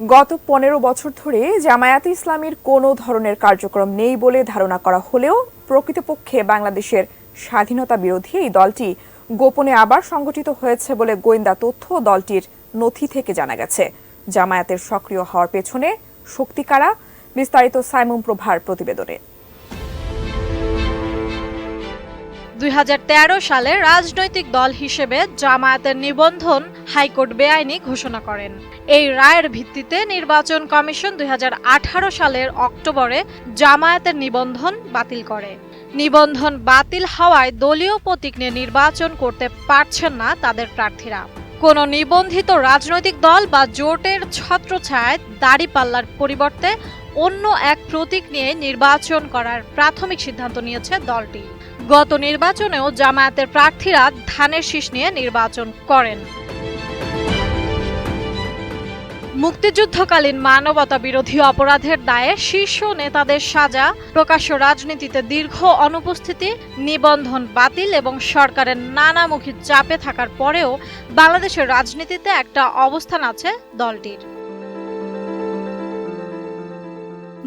গত ১৫ বছর ধরে জামায়াতে ইসলামীর কোনো ধরনের কার্যক্রম নেই বলে ধারণা করা হলেও প্রকৃতপক্ষে বাংলাদেশের স্বাধীনতা বিরোধী এই দলটি গোপনে আবার সংগঠিত হয়েছে বলে গোয়েন্দা তথ্য দলটির নথি থেকে জানা গেছে। জামায়াতের সক্রিয় হওয়ার পেছনে শক্তি কারা? বিস্তারিত সাইমুম প্রভার প্রতিবেদনে। ২০১৩ সালে রাজনৈতিক দল হিসেবে জামায়াতের নিবন্ধন হাইকোর্ট বেআইনি ঘোষণা করেন। এই রায়ের ভিত্তিতে নির্বাচন কমিশন ২০১৮ সালের অক্টোবরে জামায়াতের নিবন্ধন বাতিল করে। নিবন্ধন বাতিল হওয়ায় দলীয় প্রতীক নিয়ে নির্বাচন করতে পারছেন না তাদের প্রার্থীরা। কোনো নিবন্ধিত রাজনৈতিক দল বা জোটের ছত্রছায়ায় দাঁড়িপাল্লার পরিবর্তে অন্য এক প্রতীক নিয়ে নির্বাচন করার প্রাথমিক সিদ্ধান্ত নিয়েছে দলটি। গত নির্বাচনেও জামায়াতের প্রার্থীরা ধানের শীষ নিয়ে নির্বাচন করেন। মুক্তিযুদ্ধকালীন মানবতা বিরোধী অপরাধের দায়ে শীর্ষ নেতাদের সাজা, প্রকাশ্য রাজনীতিতে দীর্ঘ অনুপস্থিতি, নিবন্ধন বাতিল এবং সরকারের নানামুখী চাপে থাকার পরেও বাংলাদেশের রাজনীতিতে একটা অবস্থান আছে দলটির।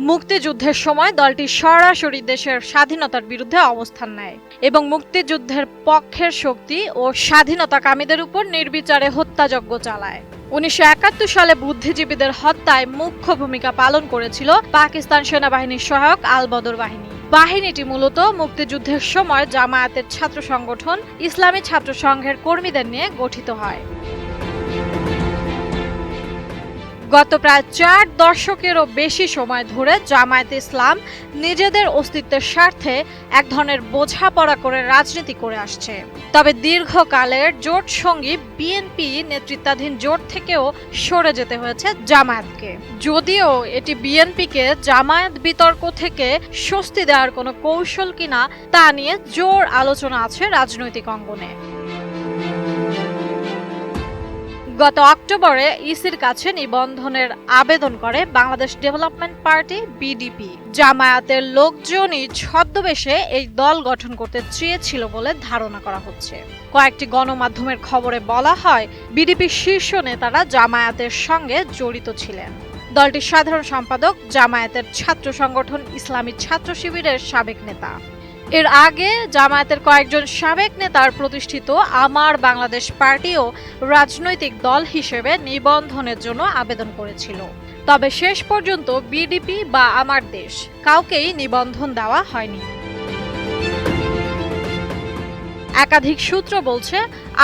মুক্তিযুদ্ধের সময় দলটি সরাসরি দেশের স্বাধীনতার বিরুদ্ধে অবস্থান নেয় এবং মুক্তিযুদ্ধের পক্ষের শক্তি ও স্বাধীনতাকামীদের উপর নির্বিচারে হত্যাযজ্ঞ চালায়। ১৯৭১ সালে বুদ্ধিজীবীদের হত্যায় মুখ্য ভূমিকা পালন করেছিল পাকিস্তান সেনাবাহিনীর সহায়ক আল বদর বাহিনী। বাহিনীটি মূলত মুক্তিযুদ্ধের সময় জামায়াতের ছাত্র সংগঠন ইসলামী ছাত্র সংঘের কর্মীদের নিয়ে গঠিত হয়। গত প্রায় ৪ দশকেরও বেশি সময় ধরে জামায়াতে ইসলাম নিজেদের অস্তিত্বের স্বার্থে এক ধরনের বোঝাপড়া করে রাজনীতি করে আসছে। তবে দীর্ঘকালের জোট সঙ্গী বিএনপি নেতৃত্বাধীন জোট থেকেও সরে যেতে হয়েছে জামায়াতকে। যদিও এটি বিএনপিকে জামায়াত বিতর্ক থেকে স্বস্তি দেওয়ার কোনো কৌশল কিনা তা নিয়ে জোর আলোচনা আছে রাজনৈতিক অঙ্গনে। গত অক্টোবরে ইসির কাছে নিবন্ধনের আবেদন করে বাংলাদেশ ডেভেলপমেন্ট পার্টি বিডিপি। জামায়াতের লোকজনই ছদ্মবেশে এই দল গঠন করতে চেয়েছিল বলে ধারণা করা হচ্ছে। কয়েকটি গণমাধ্যমের খবরে বলা হয় বিডিপির শীর্ষ নেতারা জামায়াতের সঙ্গে জড়িত ছিলেন। দলটির সাধারণ সম্পাদক জামায়াতের ছাত্র সংগঠন ইসলামী ছাত্র শিবিরের সাবেক নেতা। এর আগে জামায়াতের কয়েকজন সাবেক নেতার প্রতিষ্ঠিত আমার বাংলাদেশ পার্টিও রাজনৈতিক দল হিসেবে নিবন্ধনের জন্য আবেদন করেছিল। তবে শেষ পর্যন্ত বিডিপি বা আমার দেশ কাউকেই নিবন্ধন দেওয়া হয়নি। একাধিক সূত্র বলছে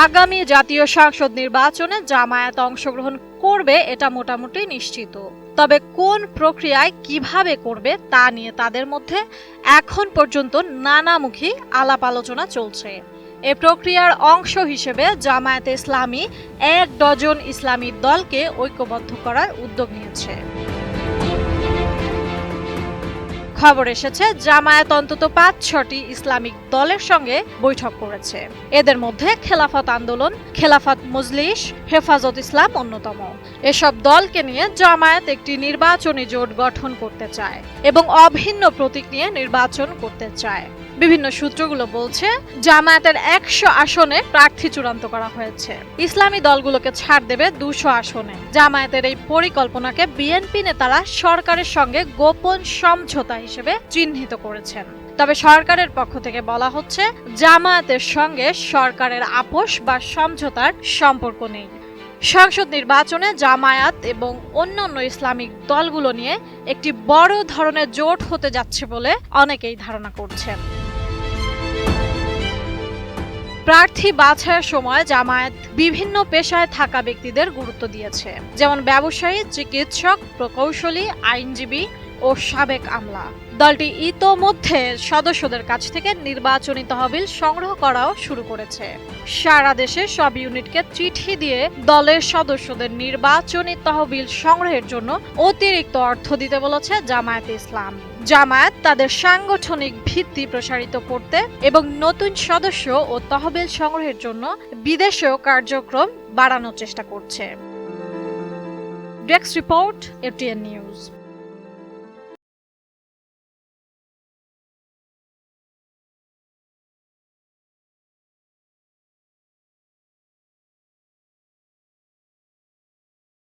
আগামী জাতীয় সংসদ নির্বাচনে জামায়াত অংশগ্রহণ করবে এটা মোটামুটি নিশ্চিত। তবে কোন প্রক্রিয়ায় কিভাবে করবে তা নিয়ে তাদের মধ্যে এখন পর্যন্ত নানামুখী আলাপ আলোচনা চলছে। এ প্রক্রিয়ার অংশ হিসেবে জামায়াতে ইসলামী ১ ডজন ইসলামী দলকে ঐক্যবদ্ধ করার উদ্যোগ নিয়েছে। খবর এসেছে জামায়াত অন্তত ৫-৬টি ইসলামিক দলের সঙ্গে বৈঠক করেছে। এদের মধ্যে খেলাফত আন্দোলন, খেলাফত মজলিস, হেফাজত ইসলাম অন্যতম। এসব দলকে নিয়ে জামায়াত একটি নির্বাচনী জোট গঠন করতে চায় এবং অভিন্ন প্রতীক নিয়ে নির্বাচন করতে চায়। বিভিন্ন সূত্রগুলো বলছে জামায়াতের ১০০ আসনে প্রার্থী চূড়ান্ত করা হয়েছে। ইসলামী দলগুলোকে ছাড় দেবে ২০০ আসনে। জামায়াতের এই পরিকল্পনাকে বিএনপি নেতারা সরকারের সঙ্গে গোপন সমঝোতা হিসেবে চিহ্নিত করেছেন। তবে সরকারের পক্ষ থেকে বলা হচ্ছে জামায়াতের সঙ্গে সরকারের আপোষ বা সমঝোতার সম্পর্ক নেই। সংসদ নির্বাচনে জামায়াত এবং অন্যান্য ইসলামিক দলগুলো নিয়ে একটি বড় ধরনের জোট হতে যাচ্ছে বলে অনেকেই ধারণা করছেন। প্রার্থী বাছাইয়ের সময় জামায়াত বিভিন্ন পেশায় থাকা ব্যক্তিদের গুরুত্ব দিয়েছে, যেমন ব্যবসায়ী, চিকিৎসক, প্রকৌশলী, আইনজীবী ও সাবেক আমলা। দলটি ইতোমধ্যে সদস্যদের কাছ থেকে নির্বাচনী তহবিল সংগ্রহ করাও শুরু করেছে। সারা দেশে সব ইউনিটকে চিঠি দিয়ে দলের সদস্যদের নির্বাচনী তহবিল সংগ্রহের জন্য অতিরিক্ত অর্থ দিতে বলেছে জামায়াতে ইসলাম। জামায়াত তাদের সাংগঠনিক ভিত্তি প্রসারিত করতে এবং নতুন সদস্য ও তহবিল সংগ্রহের জন্য বিদেশেও কার্যক্রম বাড়ানোর চেষ্টা করছে। Desk report, ATN news.